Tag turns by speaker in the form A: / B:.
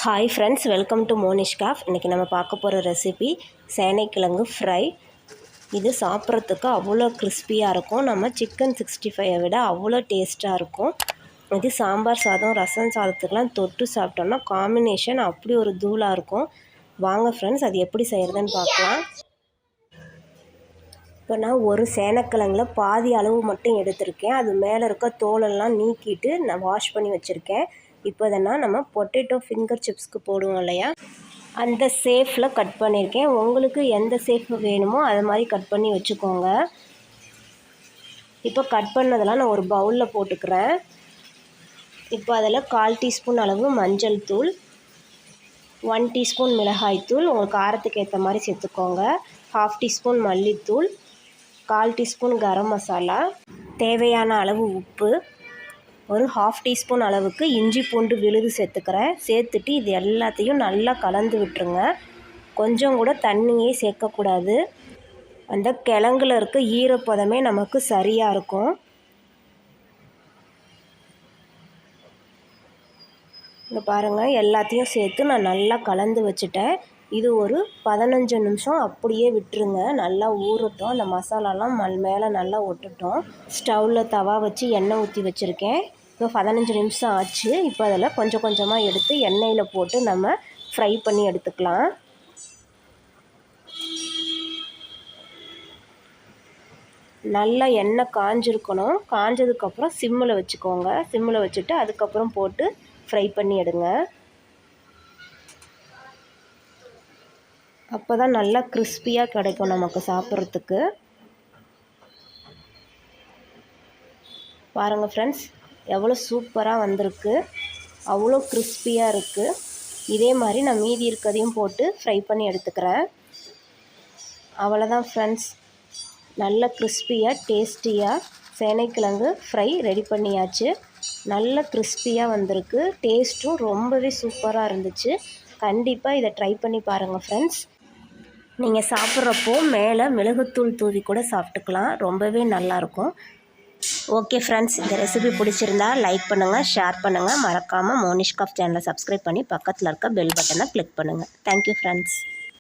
A: Hi friends, welcome to Monish காஃப். இன்றைக்கி நம்ம பார்க்க போகிற ரெசிபி சேனைக்கிழங்கு ஃப்ரை. இது சாப்பிட்றதுக்கு அவ்வளோ கிறிஸ்பியாக இருக்கும். நம்ம சிக்கன் 65 விட அவ்வளோ டேஸ்ட்டாக இருக்கும். இது சாம்பார் சாதம், ரசம் சாதத்துக்கெலாம் தொட்டு சாப்பிட்டோம்னா காம்பினேஷன் அப்படி ஒரு தூளாக இருக்கும். வாங்க ஃப்ரெண்ட்ஸ், அது எப்படி செய்கிறதுன்னு பார்க்கலாம். இப்போ நான் ஒரு சேனைக்கிழங்குல பாதி அளவு மட்டும் எடுத்திருக்கேன். அது மேலே இருக்க தோலெல்லாம் நீக்கிட்டு நான் வாஷ் பண்ணி வச்சுருக்கேன். இப்போ இதெல்லாம் நம்ம பொட்டேட்டோ ஃபிங்கர் சிப்ஸ்க்கு போடுவோம் இல்லையா, அந்த ஷேப்பில் கட் பண்ணியிருக்கேன். உங்களுக்கு எந்த ஷேப் வேணுமோ அது மாதிரி கட் பண்ணி வச்சுக்கோங்க. இப்போ கட் பண்ணதெல்லாம் நான் ஒரு பவுலில் போட்டுக்கிறேன். இப்போ அதில் 1/4 டீஸ்பூன் அளவு மஞ்சள் தூள், 1 டீஸ்பூன் மிளகாய் தூள், உங்களுக்கு காரத்துக்கு ஏற்ற மாதிரி சேர்த்துக்கோங்க, 1/2 டீஸ்பூன் மல்லித்தூள், 1/4 டீஸ்பூன் கரம் மசாலா, தேவையான அளவு உப்பு, ஒரு 1/2 டீஸ்பூன் அளவுக்கு இஞ்சி பூண்டு விழுது சேர்த்துக்கிறேன். சேர்த்துட்டு இது எல்லாத்தையும் நல்லா கலந்து விட்டுருங்க. கொஞ்சம் கூட தண்ணியே சேர்க்கக்கூடாது. அந்த கிழங்குல இருக்க ஈரப்பதமே நமக்கு சரியாக இருக்கும். இங்கே பாருங்கள், எல்லாத்தையும் சேர்த்து நான் நல்லா கலந்து வச்சுட்டேன். இது ஒரு 15 நிமிஷம் அப்படியே விட்டுருங்க. நல்லா ஊறட்டும். அந்த மசாலாலாம் மேலே நல்லா ஒட்டுட்டோம். ஸ்டவ்வில் தவா வச்சு எண்ணெய் ஊற்றி வச்சுருக்கேன். இப்போ 15 நிமிஷம் ஆச்சு. இப்போ அதில் கொஞ்சம் கொஞ்சமாக எடுத்து எண்ணெயில் போட்டு நம்ம ஃப்ரை பண்ணி எடுத்துக்கலாம். நல்லா எண்ணெய் காஞ்சிருக்கணும். காஞ்சதுக்கப்புறம் சிம்மில் வச்சுக்கோங்க. சிம்மில் வச்சுட்டு அதுக்கப்புறம் போட்டு ஃப்ரை பண்ணி எடுங்க. அப்போ தான் நல்லா கிறிஸ்பியாக கிடைக்கும் நமக்கு சாப்பிட்றதுக்கு. பாருங்கள் ஃப்ரெண்ட்ஸ், எவ்வளோ சூப்பராக வந்திருக்கு. அவ்வளோ கிறிஸ்பியாக இருக்குது. இதே மாதிரி நான் மீதி இருக்கிறதையும் போட்டு ஃப்ரை பண்ணி எடுத்துக்கிறேன். அவ்வளோதான் ஃப்ரெண்ட்ஸ், நல்ல கிறிஸ்பியாக டேஸ்டியாக சேனைக்கிழங்கு ஃப்ரை ரெடி பண்ணியாச்சு. நல்ல கிறிஸ்பியாக வந்திருக்கு. டேஸ்ட்டும் ரொம்பவே சூப்பராக இருந்துச்சு. கண்டிப்பாக இதை ட்ரை பண்ணி பாருங்கள் ஃப்ரெண்ட்ஸ். நீங்கள் சாப்பிட்றப்போ மேலே மிளகுத்தூள் தூவி கூட சாப்பிட்டுக்கலாம். ரொம்பவே நல்லாயிருக்கும். ஓகே ஃப்ரெண்ட்ஸ், இந்த ரெசிபி பிடிச்சிருந்தா லைக் பண்ணுங்கள், ஷேர் பண்ணுங்கள். மறக்காமல் மோனிஷ் காஃப் சேனலை சப்ஸ்கிரைப் பண்ணி பக்கத்தில் இருக்க பெல் பட்டனை கிளிக் பண்ணுங்கள். Thank you friends.